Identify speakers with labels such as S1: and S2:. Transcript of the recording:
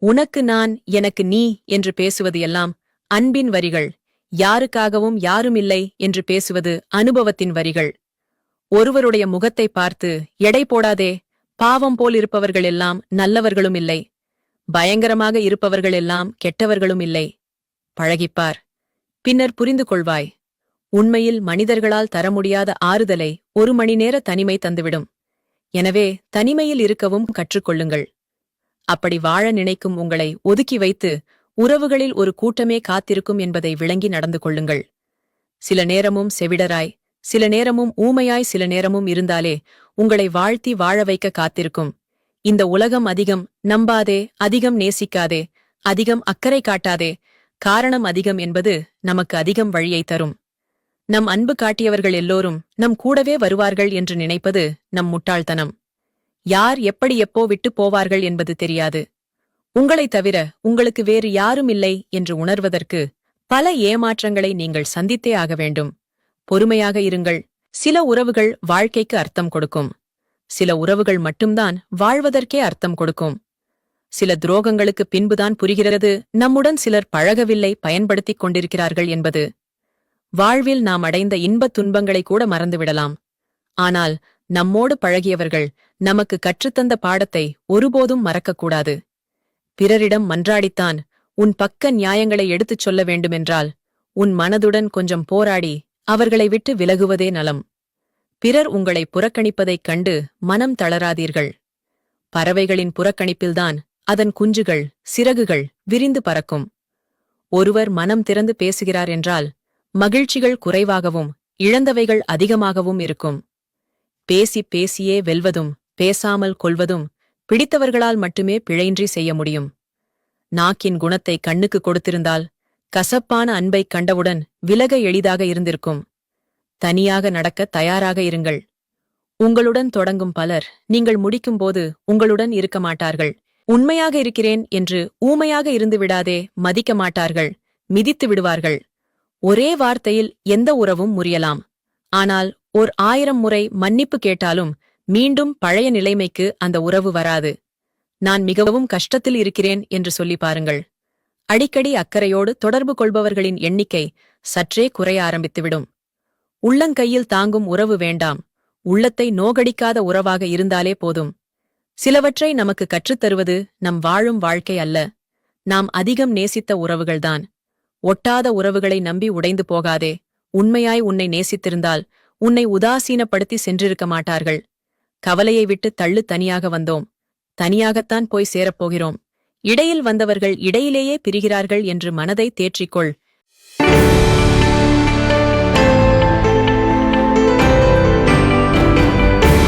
S1: உனக்கு நான் எனக்கு நீ என்று பேசுவது எல்லாம் அன்பின் வரிகள். யாருக்காகவும் யாருமில்லை என்று பேசுவது அனுபவத்தின் வரிகள். ஒருவருடைய முகத்தை பார்த்து எடை போடாதே, பாவம் போல் இருப்பவர்கள் எல்லாம் நல்லவர்களும் இல்லை, பயங்கரமாக இருப்பவர்கள் எல்லாம் கெட்டவர்களும் இல்லை. பழகிப்பார், பின்னர் புரிந்து கொள்வாய். உண்மையில் மனிதர்களால் தர முடியாத ஆறுதலை ஒரு மணி நேர தனிமை தந்துவிடும். எனவே தனிமையில் இருக்கவும் கற்றுக்கொள்ளுங்கள். அப்படி வாழ நினைக்கும் உங்களை ஒதுக்கி வைத்து உறவுகளில் ஒரு கூட்டமே காத்திருக்கும் என்பதை விளங்கி நடந்து கொள்ளுங்கள். சில நேரமும் செவிடராய், சில நேரமும் ஊமையாய், சில நேரமும் இருந்தாலே உங்களை வாழ்த்தி வாழ வைக்க காத்திருக்கும். இந்த உலகம் அதிகம் நம்பாதே, அதிகம் நேசிக்காதே, அதிகம் அக்கறை காட்டாதே. காரணம் அதிகம் என்பது நமக்கு அதிகம் வழியை தரும். நம் அன்பு காட்டியவர்கள் எல்லோரும் நம் கூடவே வருவார்கள் என்று நினைப்பது நம் முட்டாள்தனம். யார் எப்படி எப்போ விட்டு போவார்கள் என்பது தெரியாது. உங்களைத் தவிர உங்களுக்கு வேறு யாரும் இல்லை என்று உணர்வதற்கு பல ஏமாற்றங்களை நீங்கள் சந்தித்தே ஆக வேண்டும். பொறுமையாக இருங்கள். சில உறவுகள் வாழ்க்கைக்கு அர்த்தம் கொடுக்கும். சில உறவுகள் மட்டும்தான் வாழ்வதற்கே அர்த்தம் கொடுக்கும். சில துரோகங்களுக்கு பின்புதான் புரிகிறது நம்முடன் சிலர் பழகவில்லை, பயன்படுத்திக் கொண்டிருக்கிறார்கள் என்பது. வாழ்வில் நாம் அடைந்த இன்பத் துன்பங்களை கூட மறந்துவிடலாம். ஆனால் நம்மோடு பழகியவர்கள் நமக்கு கற்றுத்தந்த பாடத்தை ஒருபோதும் மறக்கக்கூடாது. பிறரிடம் மன்றாடித்தான் உன் பக்க நியாயங்களை எடுத்துச் சொல்ல வேண்டுமென்றால் உன் மனதுடன் கொஞ்சம் போராடி அவர்களை விட்டு விலகுவதே நலம். பிறர் உங்களை புறக்கணிப்பதைக் கண்டு மனம் தளராதீர்கள். பறவைகளின் புறக்கணிப்பில்தான் அதன் குஞ்சுகள், சிறகுகள் விரிந்து பறக்கும். ஒருவர் மனம் திறந்து பேசுகிறார் என்றால் மகிழ்ச்சிகள் குறைவாகவும் இழந்தவைகள் அதிகமாகவும் இருக்கும். பேசிப் பேசியே வெல்வதும் பேசாமல் கொள்வதும் பிடித்தவர்களால் மட்டுமே பிழையின்றி செய்ய முடியும். நாக்கின் குணத்தை கண்ணுக்கு கொடுத்திருந்தால் கசப்பான அன்பைக் கண்டவுடன் விலக எளிதாக இருந்திருக்கும். தனியாக நடக்க தயாராக இருங்கள். உங்களுடன் தொடங்கும் பலர் நீங்கள் முடிக்கும்போது உங்களுடன் இருக்க மாட்டார்கள். உண்மையாக இருக்கிறேன் என்று ஊமையாக இருந்து விடாதே, மதிக்க மாட்டார்கள், மிதித்து விடுவார்கள். ஒரே வார்த்தையில் எந்த உறவும் முறியலாம். ஆனால் 1000 முறை மன்னிப்பு கேட்டாலும் மீண்டும் பழைய நிலைமைக்கு அந்த உறவு வராது. நான் மிகவும் கஷ்டத்தில் இருக்கிறேன் என்று சொல்லி பாருங்கள். அடிக்கடி அக்கறையோடு தொடர்பு கொள்பவர்களின் எண்ணிக்கை சற்றே குறைய ஆரம்பித்துவிடும். உள்ளங்கையில் தாங்கும் உறவு வேண்டாம். உள்ளத்தை நோகடிக்காத உறவாக இருந்தாலே போதும். சிலவற்றை நமக்கு கற்றுத்தருவது நம் வாழும் வாழ்க்கை அல்ல, நாம் அதிகம் நேசித்த உறவுகள்தான். ஒட்டாத உறவுகளை நம்பி உடைந்து போகாதே. உண்மையாய் உன்னை நேசித்திருந்தால் உன்னை உதாசீனப்படுத்தி சென்றிருக்க மாட்டார்கள். கவலையை விட்டு தள்ளு, தனியாக வந்தோம், தனியாகத்தான் போய் சேரப்போகிறோம். இடையில் வந்தவர்கள் இடையிலேயே பிரிகிறார்கள் என்று மனதை தேற்றிக்கொள்.